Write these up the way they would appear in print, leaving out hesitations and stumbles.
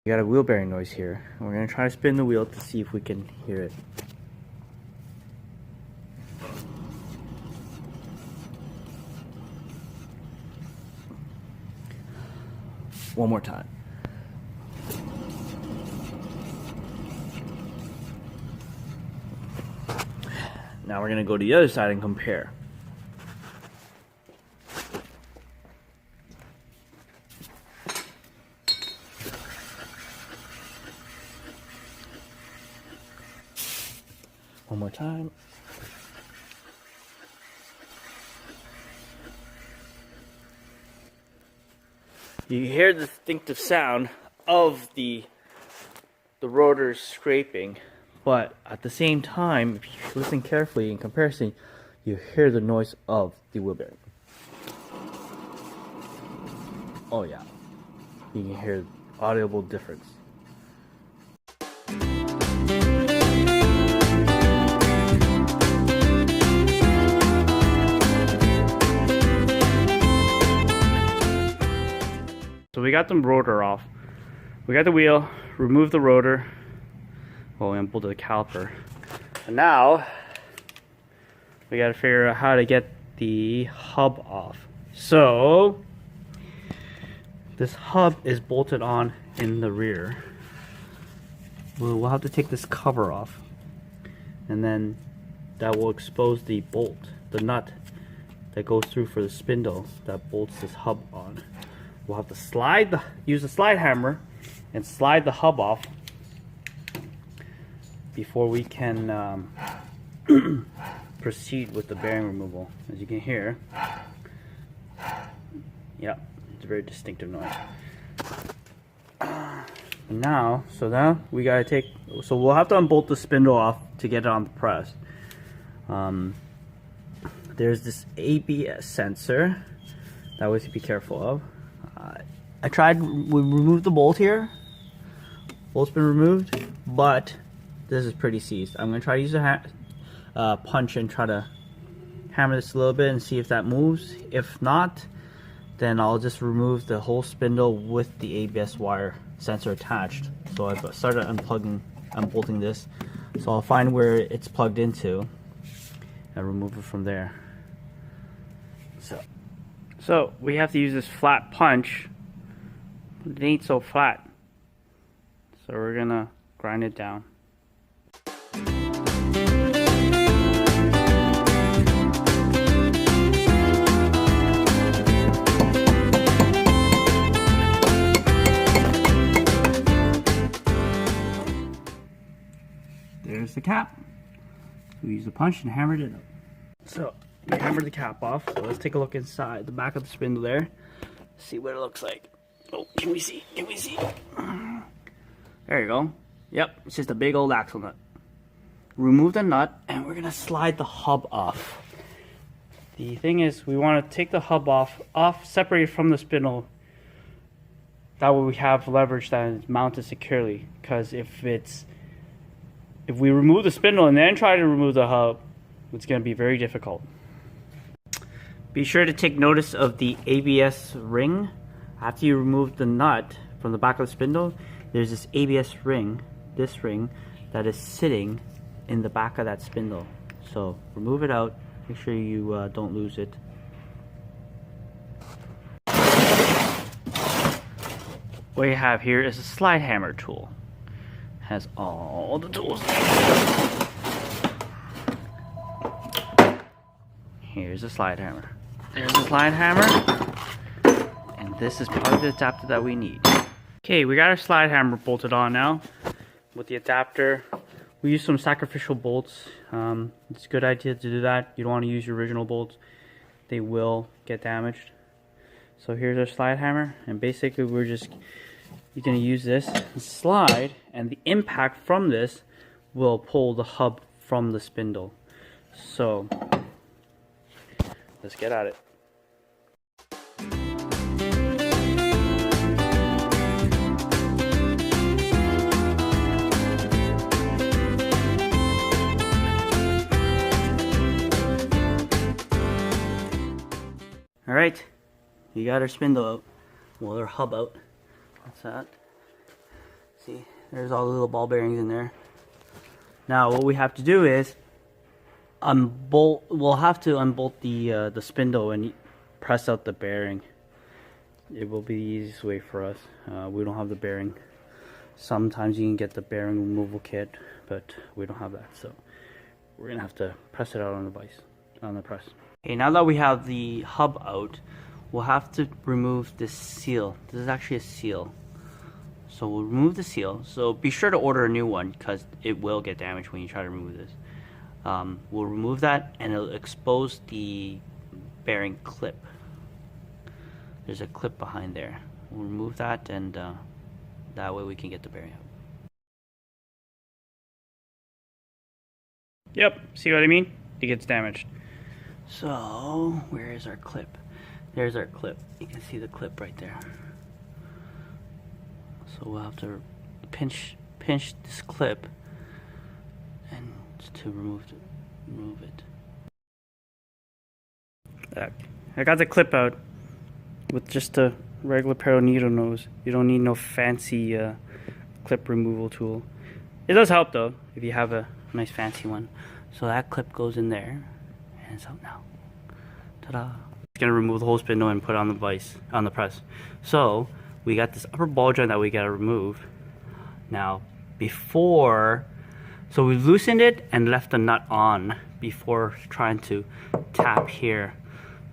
We got a wheel bearing noise here. We're going to try to spin the wheel to see if we can hear it. One more time. Now we're going to go to the other side and compare. One more time. You hear the distinctive sound of the rotors scraping, but at the same time, if you listen carefully in comparison, you hear the noise of the wheel bearing. Oh yeah, you can hear audible difference. So we got the rotor off. We got the wheel, removed the rotor. Well, we unbolted the caliper. And now we got to figure out how to get the hub off. So this hub is bolted on in the rear. We'll have to take this cover off, and then that will expose the bolt, the nut that goes through for the spindle that bolts this hub on. We'll have to use a slide hammer and slide the hub off before we can proceed with the bearing removal. As you can hear, yeah, it's a very distinctive noise. Now we gotta take, so we'll have to unbolt the spindle off to get it on the press. There's this ABS sensor that we have to be careful of. We removed the bolt here. Bolt's been removed, but this is pretty seized. I'm gonna try to use a punch and try to hammer this a little bit and see if that moves. If not, then I'll just remove the whole spindle with the ABS wire sensor attached. So I've started unbolting this. So I'll find where it's plugged into and remove it from there. So we have to use this flat punch. It ain't so flat. So we're gonna grind it down. There's the cap. We used the punch and hammered it up. So we hammered the cap off. So let's take a look inside the back of the spindle there. See what it looks like. Oh, can we see? Can we see? There you go. Yep, it's just a big old axle nut. Remove the nut and we're gonna slide the hub off. The thing is, we want to take the hub off separated from the spindle. That way we have leverage that is mounted securely. Because if we remove the spindle and then try to remove the hub, it's going to be very difficult. Be sure to take notice of the ABS ring. After you remove the nut from the back of the spindle, there's this ABS ring, this ring, that is sitting in the back of that spindle. So remove it out, make sure you don't lose it. What you have here is a slide hammer tool. Has all the tools. Here's a slide hammer. There's a slide hammer. And this is part of the adapter that we need. Okay, we got our slide hammer bolted on now. With the adapter, we use some sacrificial bolts. It's a good idea to do that. You don't want to use your original bolts. They will get damaged. So here's our slide hammer. And basically you're going to use this and slide, and the impact from this will pull the hub from the spindle. So let's get at it. Alright, we got our spindle out. Well, our hub out. That's that. See, there's all the little ball bearings in there. Now what we have to do is we'll have to unbolt the spindle and press out the bearing. It will be the easiest way for us. We don't have the bearing. Sometimes you can get the bearing removal kit, but we don't have that, so we're gonna have to press it out on the press. Okay, now that we have the hub out, we'll have to remove this seal. This is actually a seal. So we'll remove the seal. So be sure to order a new one because it will get damaged when you try to remove this. We'll remove that and it'll expose the bearing clip. There's a clip behind there. We'll remove that and that way we can get the bearing out. Yep, see what I mean? It gets damaged. So, where is our clip? There's our clip. You can see the clip right there. So we'll have to pinch this clip and to remove it. I got the clip out with just a regular pair of needle nose. You don't need no fancy clip removal tool. It does help though if you have a nice fancy one. So that clip goes in there and it's out now. Ta-da! It's gonna remove the whole spindle and put it on the press. So we got this upper ball joint that we gotta remove. Now so we loosened it and left the nut on before trying to tap here.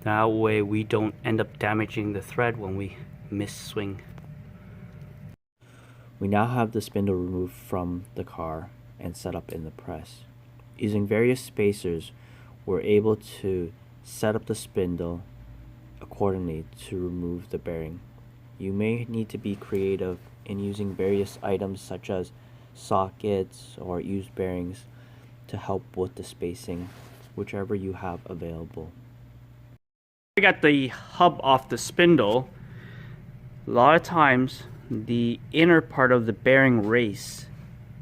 That way we don't end up damaging the thread when we miss-swing. We now have the spindle removed from the car and set up in the press. Using various spacers, we're able to set up the spindle accordingly to remove the bearing. You may need to be creative in using various items such as sockets or used bearings to help with the spacing, whichever you have available. I got the hub off the spindle. A lot of times the inner part of the bearing race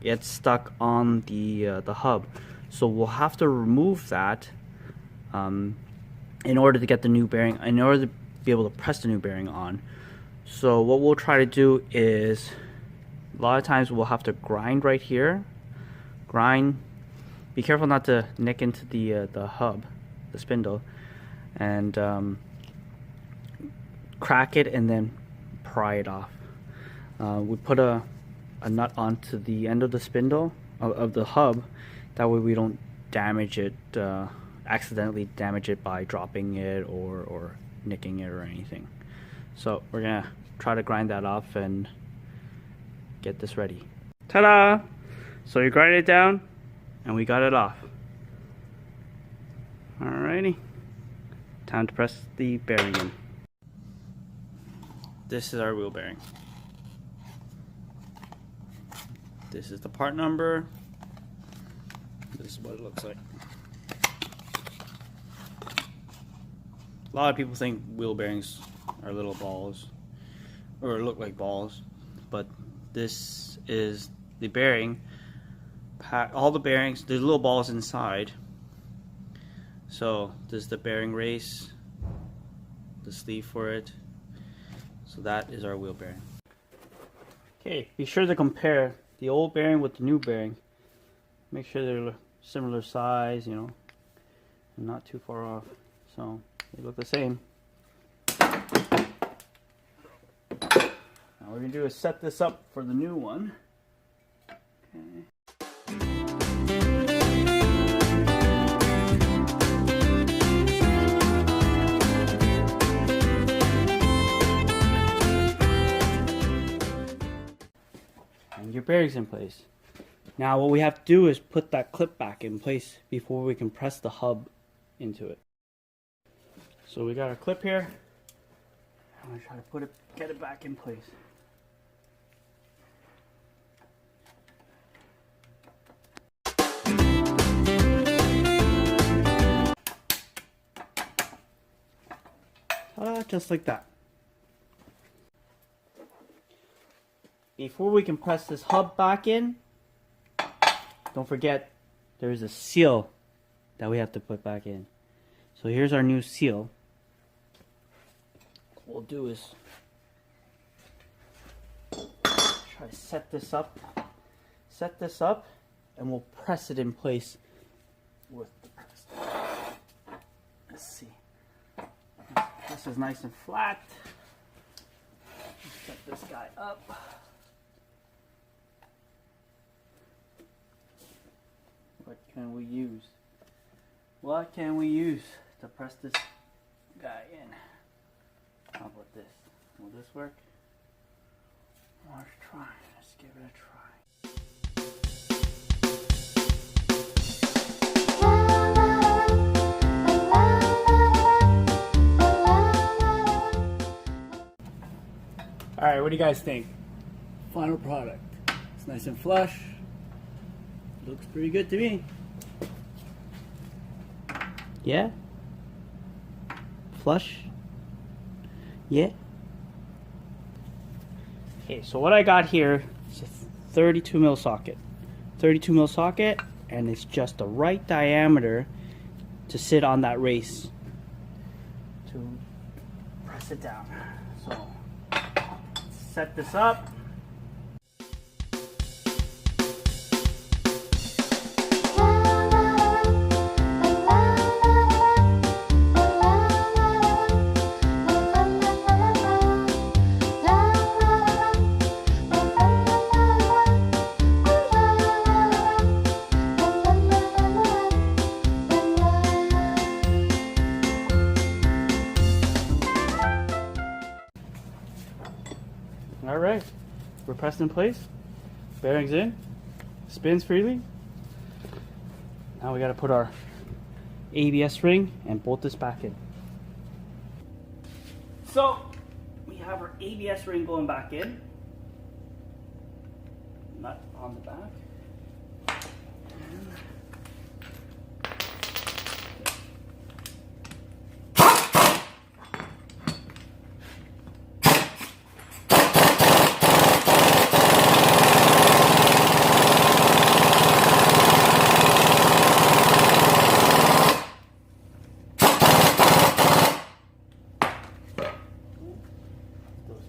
gets stuck on the hub, so we'll have to remove that in order to get the new bearing, in order to be able to press the new bearing on. So what we'll try to do is, a lot of times we'll have to grind right here. Be careful not to nick into the hub, the spindle, and crack it and then pry it off. We put a nut onto the end of the spindle of the hub. That way we don't damage it, accidentally damage it by dropping it or nicking it or anything. So we're gonna try to grind that off and get this ready. Ta-da! So you grind it down and we got it off. Alrighty. Time to press the bearing in. This is our wheel bearing. This is the part number. This is what it looks like. A lot of people think wheel bearings are little balls, or look like balls, but this is the bearing. All the bearings, there's little balls inside. So this is the bearing race, the sleeve for it. So that is our wheel bearing. Okay, be sure to compare the old bearing with the new bearing. Make sure they're similar size, you know, and not too far off. So they look the same. Now what we're gonna do is set this up for the new one. Okay. And your bearings in place. Now what we have to do is put that clip back in place before we can press the hub into it. So we got our clip here. I'm gonna try to get it back in place. Ta-da, just like that. Before we can press this hub back in, don't forget there's a seal that we have to put back in. So here's our new seal. What we'll do is try try to set this up, and we'll press it in place with the press. Let's see. This is nice and flat. Set this guy up. What can we use? What can we use to press this guy in? How about this? Will this work? Let's try. Let's give it a try. All right, what do you guys think? Final product. It's nice and flush. Looks pretty good to me. Yeah? Flush? Yeah? Okay, so what I got here is a 32 mil socket. 32 mil socket, and it's just the right diameter to sit on that race to press it down. So, set this up. Alright, we're pressed in place, bearings in, spins freely. Now we got to put our ABS ring and bolt this back in. So, we have our ABS ring going back in, nut on the back.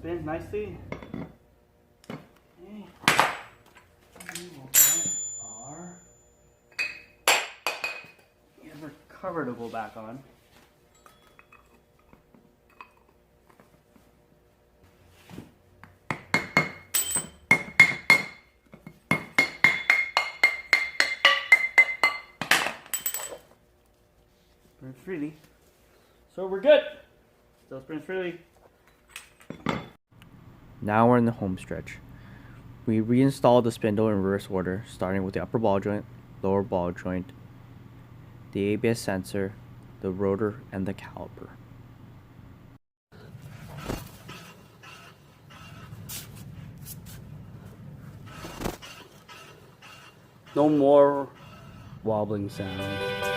Spin nicely. Okay. We will get our cover to go back on. Spin freely. So we're good. Still spins freely. Now we're in the home stretch. We reinstalled the spindle in reverse order, starting with the upper ball joint, lower ball joint, the ABS sensor, the rotor, and the caliper. No more wobbling sound.